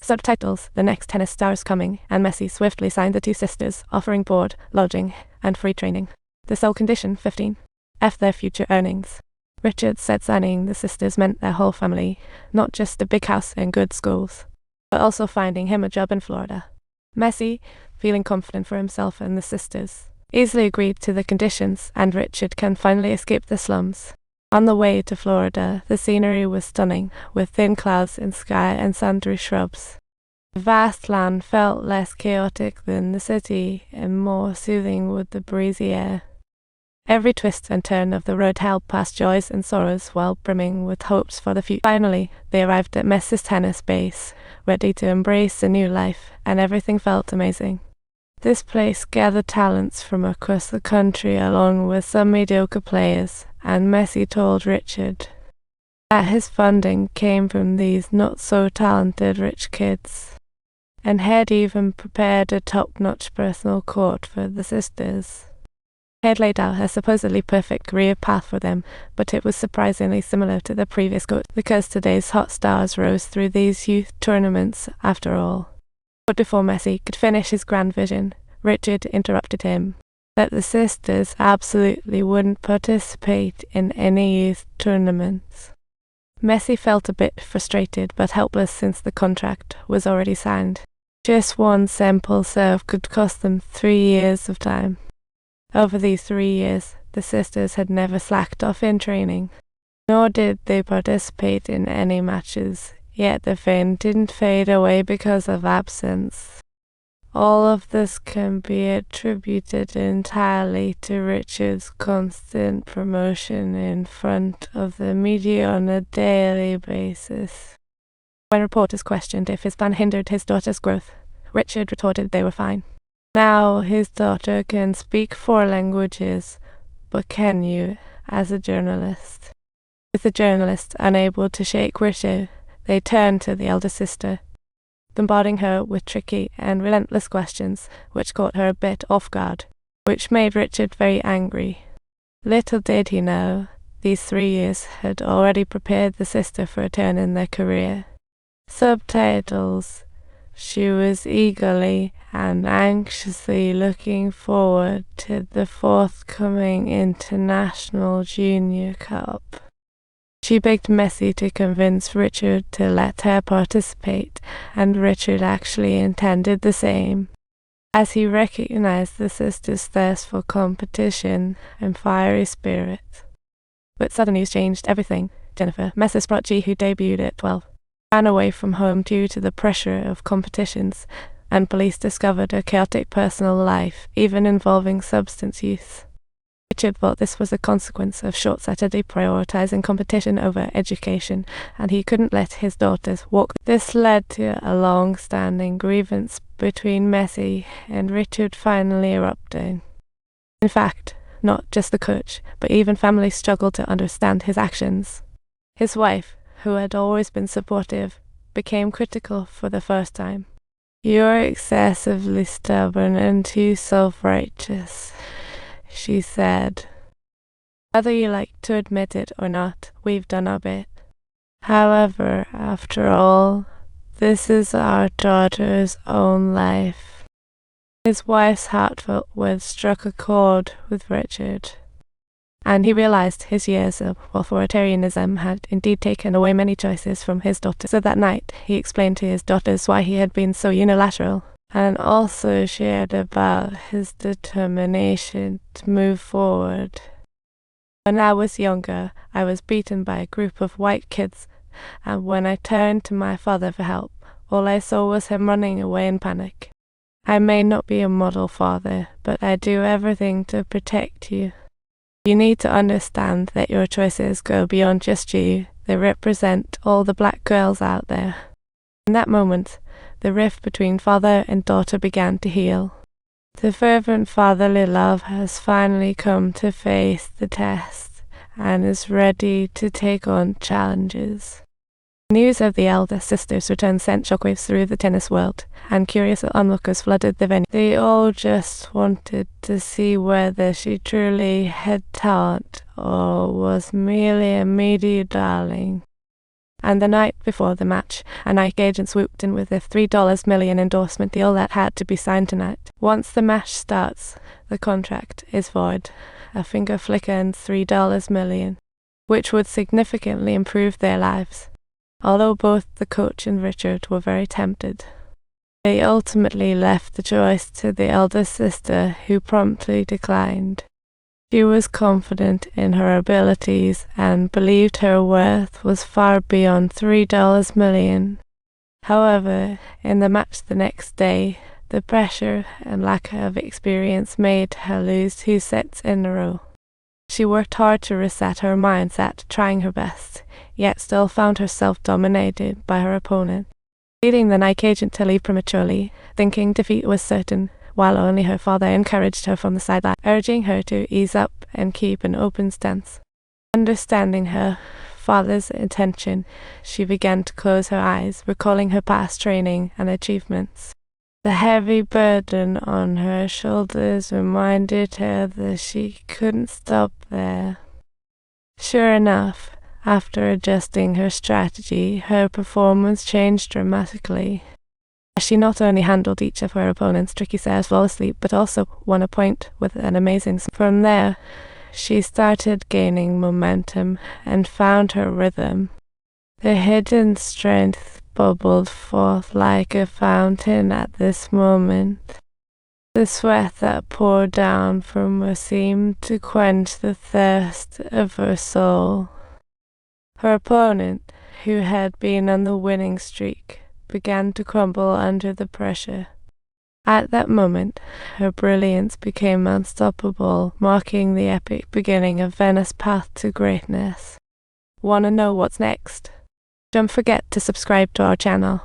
Subtitles: The next tennis star is coming, and Messi swiftly signed the two sisters, offering board, lodging, and free training. The sole condition, 15. F their future earnings. Richard said signing the sisters meant their whole family, not just a big house and good schools, but also finding him a job in Florida. Messi, feeling confident for himself and the sisters, easily agreed to the conditions, and Richard can finally escape the slums. On the way to Florida, the scenery was stunning, with thin clouds in sky and sundry shrubs. The vast land felt less chaotic than the city and more soothing with the breezy air. Every twist and turn of the road held past joys and sorrows while brimming with hopes for the future. Finally, they arrived at Messi's tennis base, ready to embrace a new life, and everything felt amazing. This place gathered talents from across the country along with some mediocre players, and Messi told Richard that his funding came from these not-so-talented rich kids, and had even prepared a top-notch personal court for the sisters. He had laid out a supposedly perfect career path for them, but it was surprisingly similar to the previous court, because today's hot stars rose through these youth tournaments after all. But before Messi could finish his grand vision, Richard interrupted him that the sisters absolutely wouldn't participate in any youth tournaments. Messi felt a bit frustrated but helpless since the contract was already signed. Just one simple serve could cost them 3 years of time. Over these 3 years, the sisters had never slacked off in training, nor did they participate in any matches, yet the fame didn't fade away because of absence. All of this can be attributed entirely to Richard's constant promotion in front of the media on a daily basis. When reporters questioned if his plan hindered his daughter's growth, Richard retorted they were fine. Now his daughter can speak 4 languages, but can you, as a journalist? With the journalist unable to shake Richard, they turned to the elder sister, bombarding her with tricky and relentless questions, which caught her a bit off guard, which made Richard very angry. Little did he know, these 3 years had already prepared the sister for a turn in their career. Subtitles. She was eagerly and anxiously looking forward to the forthcoming International Junior Cup. She begged Messi to convince Richard to let her participate, and Richard actually intended the same, as he recognized the sisters' thirst for competition and fiery spirit. But sudden news changed everything. Jennifer, Messi's prodigy who debuted at 12, ran away from home due to the pressure of competitions, and police discovered a chaotic personal life, even involving substance use. Richard thought this was a consequence of short-sightedly prioritizing competition over education, and he couldn't let his daughters walk. This led to a long-standing grievance between Messi and Richard finally erupting. In fact, not just the coach, but even family struggled to understand his actions. His wife, who had always been supportive, became critical for the first time. "You're excessively stubborn and too self-righteous," she said. "Whether you like to admit it or not, we've done our bit. However, after all, this is our daughter's own life." His wife's heartfelt words struck a chord with Richard, and he realized his years of authoritarianism had indeed taken away many choices from his daughter. So that night, he explained to his daughters why he had been so unilateral, and also shared about his determination to move forward. "When I was younger, I was beaten by a group of white kids, and when I turned to my father for help, all I saw was him running away in panic. I may not be a model father, but I do everything to protect you. You need to understand that your choices go beyond just you. They represent all the black girls out there." In that moment, the rift between father and daughter began to heal. The fervent fatherly love has finally come to face the test and is ready to take on challenges. News of the elder sister's return sent shockwaves through the tennis world, and curious onlookers flooded the venue. They all just wanted to see whether she truly had talent or was merely a media darling. And the night before the match, a Nike agent swooped in with a $3 million endorsement deal that had to be signed tonight. Once the match starts, the contract is void. A finger flicker and $3 million, which would significantly improve their lives. Although both the coach and Richard were very tempted, they ultimately left the choice to the elder sister, who promptly declined. She was confident in her abilities and believed her worth was far beyond $3 million. However, in the match the next day, the pressure and lack of experience made her lose 2 sets in a row. She worked hard to reset her mindset, trying her best, yet still found herself dominated by her opponent, leading the Nike agent to leave prematurely, thinking defeat was certain, while only her father encouraged her from the sideline, urging her to ease up and keep an open stance. Understanding her father's intention, she began to close her eyes, recalling her past training and achievements. The heavy burden on her shoulders reminded her that she couldn't stop there. Sure enough, after adjusting her strategy, her performance changed dramatically. She not only handled each of her opponent's tricky serves flawlessly, but also won a point with an amazing smash. From there, she started gaining momentum and found her rhythm. The hidden strength bubbled forth like a fountain at this moment. The sweat that poured down from her seemed to quench the thirst of her soul. Her opponent, who had been on the winning streak, began to crumble under the pressure. At that moment, her brilliance became unstoppable, marking the epic beginning of Venus' path to greatness. Wanna know what's next? Don't forget to subscribe to our channel.